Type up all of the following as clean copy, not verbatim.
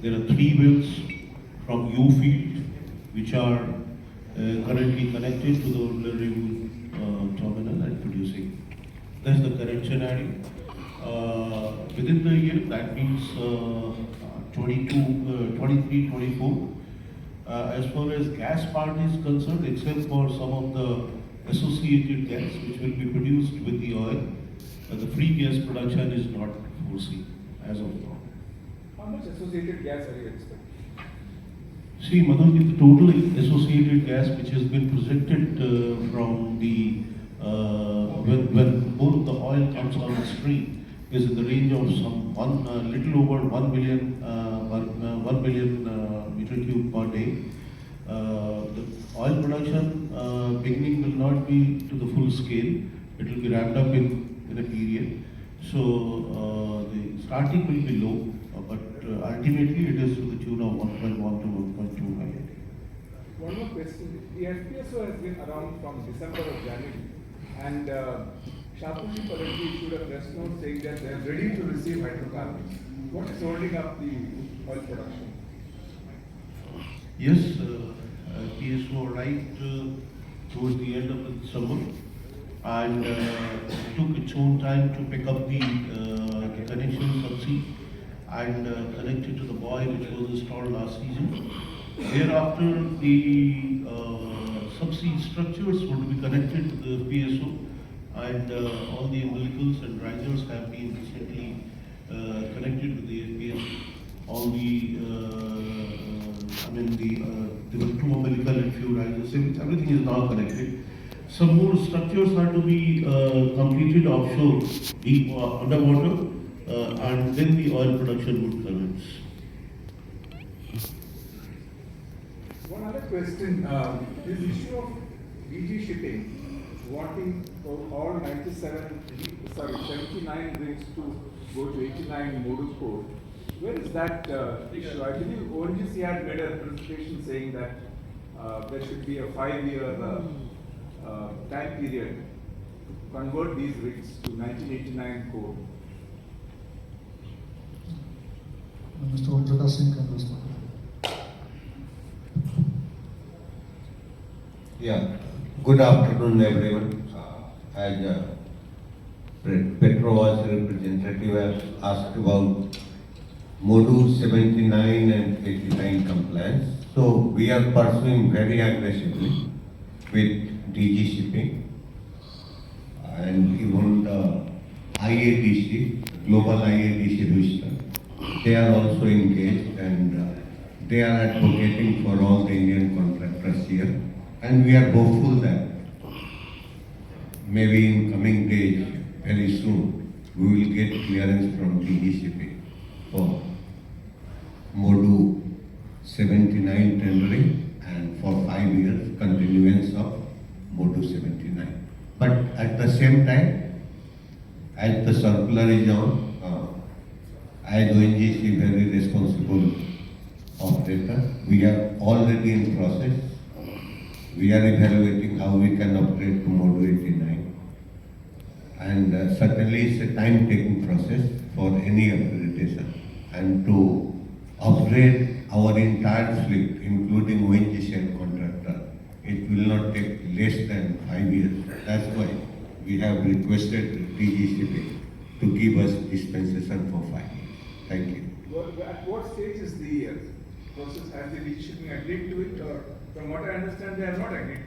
There are 3 wells from U field which are currently connected to the Uluru terminal and producing. That's the current scenario. Within the year, that means 23, 24. As far as gas part is concerned, except for some of the associated gas which will be produced with the oil, the free gas production is not foreseen as of now. How much associated gas are you expecting? See, Madhu, the total associated gas which has been projected from the when both the oil comes on the stream is in the range of some little over 1 billion meter cube per day. The oil production beginning will not be to the full scale. It will be ramped up in a period. So the starting will be low, but ultimately it is to the tune of 1.1 to 1.2 million. One more question. The FPSO has been around from December or January, and Shapoorji Pallonji issued a press note saying that they are ready to receive hydrocarbons. What is holding up the oil production? Yes, PSO arrived towards the end of the summer, and took its own time to pick up the connection subsea and connect it to the buoy which was installed last season. Thereafter, the subsea structures would be connected to the PSO, and all the umbilicals and risers have been recently connected with the PSO. All the, there were 2 umbilical and few risers, everything is now connected. Some more structures are to be completed offshore, deep underwater, and then the oil production would commence. One other question, this issue of DG shipping wanting all 79 rigs to go to 89 modal code. Where is that issue? I believe ONGC had made a presentation saying that there should be a 5-year time period to convert these rigs to 1989 code. Mr. Om Singh can respond. Yeah, good afternoon everyone. As Petro's representative has asked about Module 79 and 89 compliance. So we are pursuing very aggressively with DG shipping and even the IADC, Global IADC Booster. They are also engaged, and they are advocating for all the Indian contractors here. And we are hopeful that maybe in coming days, very soon, we will get clearance from DG shipping for Module 79 tendering and for 5 years continuance of Module 79. But at the same time, as the circular is on, as ONGC very responsible operator, we are already in process. We are evaluating how we can upgrade to Module 89. And certainly it's a time-taking process for any accreditation. And to upgrade our entire fleet, including ONGC and contractor, it will not take less than 5 years. That's why we have requested DG shipping to give us dispensation for 5 years. Thank you. At what stage is the process? Has the DG shipping agreed to it, or from what I understand, they have not agreed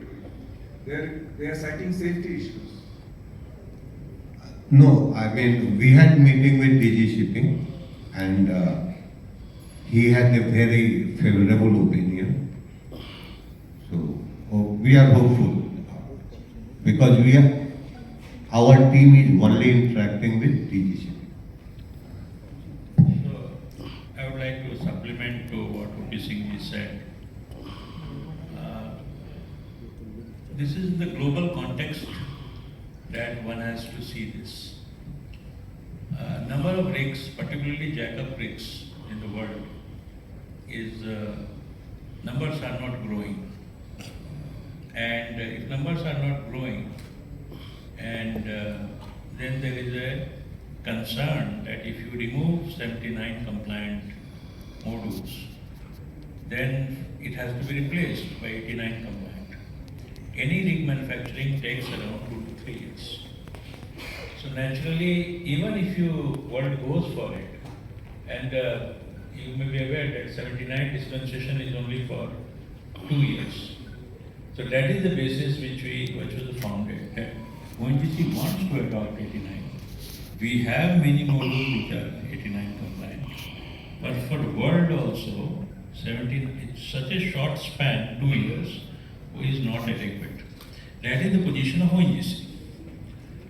to it? They are citing safety issues. No, I mean, we had meeting with DG shipping, and he had a very favorable opinion. So we are hopeful because our team is only interacting with DG shipping. I would like to supplement to what O.P. Singh said. This is the global context that one has to see this. Number of rigs, particularly jack-up rigs in the world, numbers are not growing. And if numbers are not growing, and then there is a concern that if you remove 79 compliant mode modules, then it has to be replaced by 89 compliant. Any rig manufacturing takes around 2 to 3 years. So naturally, even if world goes for it, and you may be aware that 79 dispensation is only for 2 years. So that is the basis which was founded, that ONGC wants to adopt 89. We have many modules which are 89 compliant. But for the world also, 17, it's such a short span, 2 years, is not adequate. That is the position of ONGC.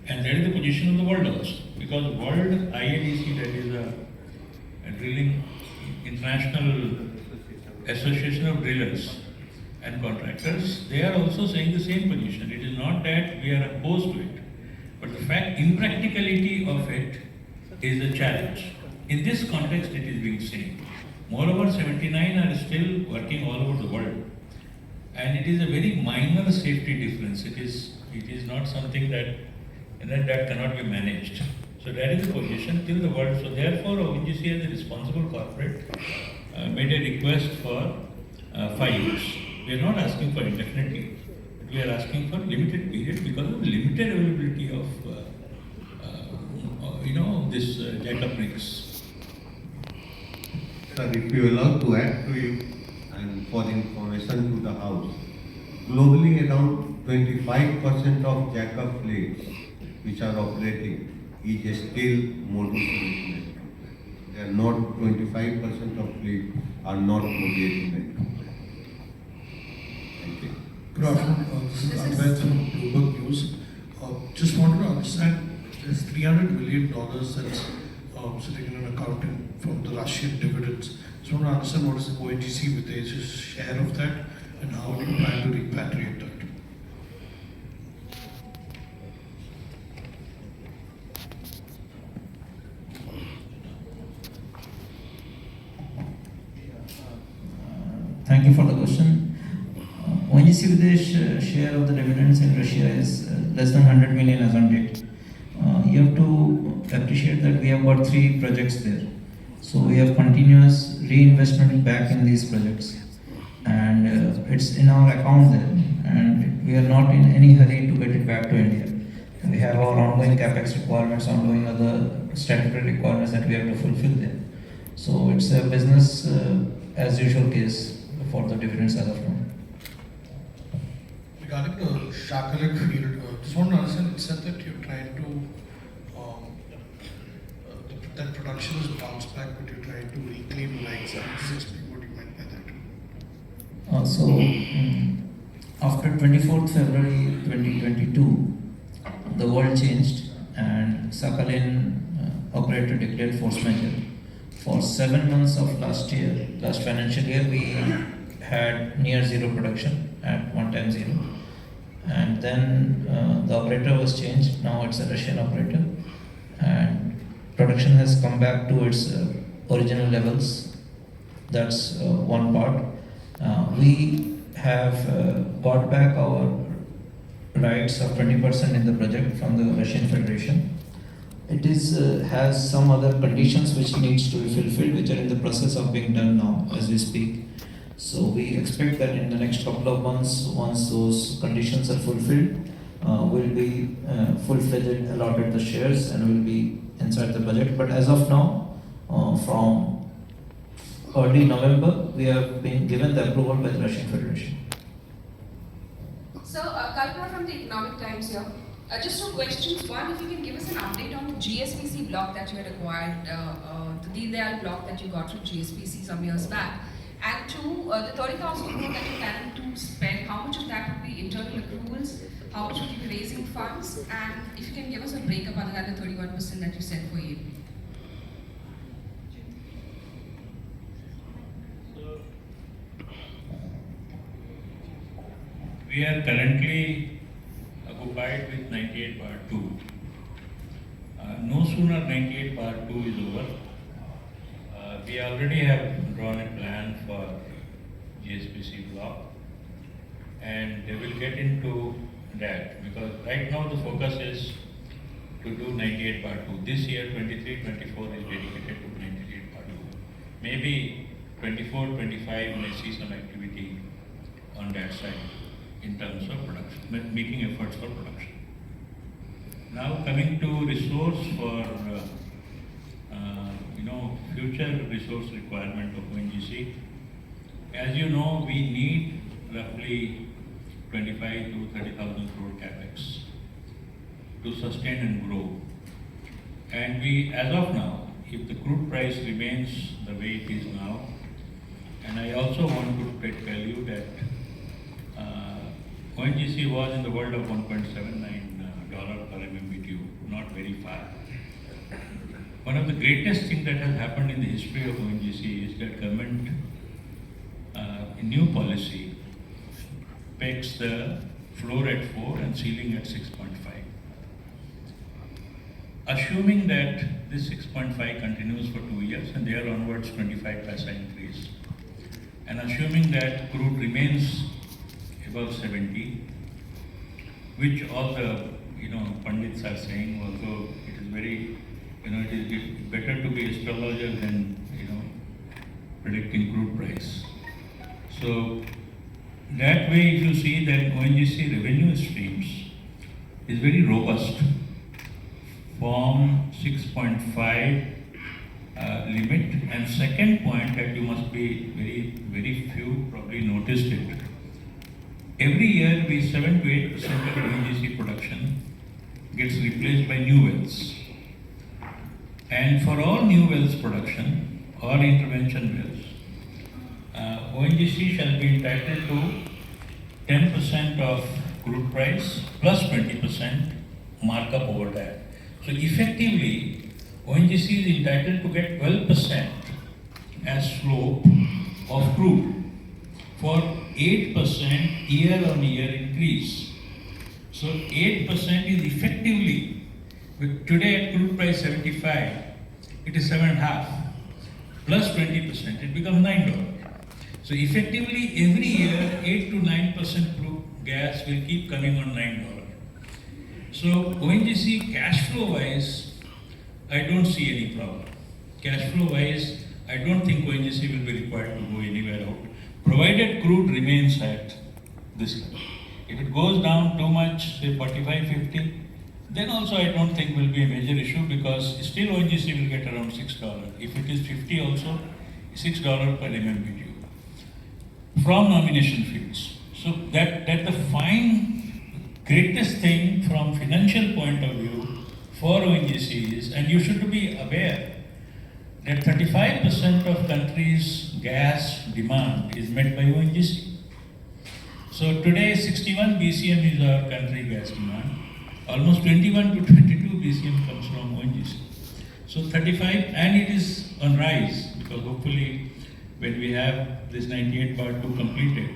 And that is the position of the world also. Because world IADC, that is a drilling international association of drillers and contractors, they are also saying the same position. It is not that we are opposed to it, but the fact, impracticality of it is a challenge. In this context, it is being seen. Moreover, 79 are still working all over the world, and it is a very minor safety difference. It is not something that cannot be managed. So that is the position till the world. So therefore, ONGC as a responsible corporate made a request for 5 years. We are not asking for indefinitely. We are asking for limited period because of the limited availability of this jackup rigs. Sir, if you allow to add to you and for information to the House, globally around 25% of jackup fleets which are operating is still module. They are not 25% of fleet are not modulating. Thank you. Good afternoon. This is Advait from Bloomberg News. Just wanted to understand, there's $300 million that's sitting in an account from the Russian dividends. Just want to understand what is the ONGC with its share of that and how do you plan to repatriate that? Thank you for the question. ONGC Videsh share of the dividends in Russia is less than 100 million as on date. You have to appreciate that we have got 3 projects there. So we have continuous reinvestment back in these projects. And it's in our account there. And we are not in any hurry to get it back to India. We have our ongoing capex requirements, ongoing other statutory requirements that we have to fulfill there. So it's a business as usual case for the dividends as of now. Regarding the Shakalin field, just want to understand, it said that you're trying to, that production is bounced back, but you're trying to reclaim rights. Just explain what you meant by that. After 24th February 2022, the world changed and Sakhalin operator declared force majeure. For 7 months of last financial year, we had near zero production at 1x0. And then the operator was changed, now it's a Russian operator. And production has come back to its original levels. That's one part. We have got back our rights of 20% in the project from the Russian Federation. It has some other conditions which needs to be fulfilled, which are in the process of being done now as we speak. So we expect that in the next couple of months, once those conditions are fulfilled, we'll be full-fledged allotted the shares and will be inside the budget. But as of now, from early November, we have been given the approval by the Russian Federation. So, Kalpana from the Economic Times here. Just 2 questions. One, if you can give us an update on the GSPC block that you had acquired, the Deen Dayal block that you got from GSPC some years back. And 2, the 30,000 crore that you're planning to spend, how much of that would be internal accruals, how much would you be raising funds, and if you can give us a breakup other than the 31% that you said for you. We are currently occupied with 98 bar 2. No sooner 98 bar 2 is over, we already have drawn a plan for GSPC block, and they will get into that because right now the focus is to do 98 bar 2. This year 23-24 is dedicated to 98 bar 2. Maybe 24-25 when I see some activity on that side in terms of production, making efforts for production. Now coming to resource for future resource requirement of ONGC. As you know, we need roughly 25 to 30,000 crore capex to sustain and grow. And we, as of now, if the crude price remains the way it is now, and I also want to tell you that ONGC was in the world of $1.79 per MMBTU, not very far. One of the greatest things that has happened in the history of ONGC is that government, in new policy, pegs the floor at 4 and ceiling at 6.5. Assuming that this 6.5 continues for 2 years and there onwards 25% increase, and assuming that crude remains above 70, which all the pundits are saying, although it is very, it is better to be astrologer than predicting crude price. So that way, if you see that ONGC revenue streams is very robust from 6.5 limit. And second point that you must be very few probably noticed it. Every year, 7 to 8% of ONGC production gets replaced by new wells. And for all new wells production or intervention wells, ONGC shall be entitled to 10% of crude price plus 20% markup over that. So effectively, ONGC is entitled to get 12% as slope of crude for 8% year-on-year increase. So 8% is effectively, with today at crude price 75, it is 7.5 plus 20%, it becomes $9. So effectively every year 8 to 9% crude gas will keep coming on $9. So ONGC cash flow wise, I don't see any problem. Cash flow wise, I don't think ONGC will be required to go anywhere out, provided crude remains at this level. If it goes down too much, say 45, 50, then also I don't think will be a major issue because still ONGC will get around $6. If it is 50 also, $6 per MMBTU from nomination fields. So that the greatest thing from financial point of view for ONGC is, and you should be aware that 35% of country's gas demand is met by ONGC. So today 61 BCM is our country gas demand. Almost 21 to 22 BCM comes from ONGC. So 35, and it is on rise because hopefully when we have this 98/2 completed,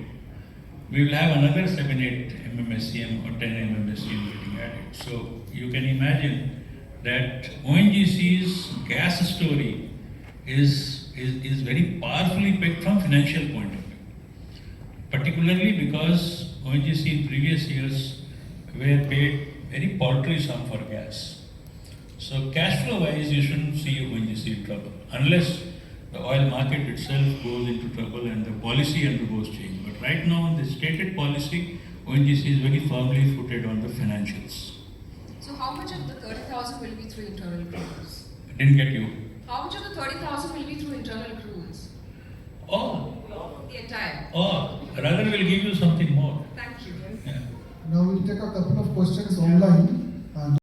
we will have another 7-8 MMSCM or 10 MMSCM getting added. So you can imagine that ONGC's gas story is very powerfully picked from financial point of view, particularly because ONGC in previous years were paid very paltry sum for gas. So cash flow wise, you shouldn't see ONGC in trouble unless the oil market itself goes into trouble and the policy undergoes change. But right now, the stated policy, ONGC is very firmly footed on the financials. So how much of the 30,000 will be through internal accruals? I didn't get you. How much of the 30,000 will be through internal accruals? All. The entire? Or rather, we'll give you something more. Thank you. Yeah. Now we'll take a couple of questions online.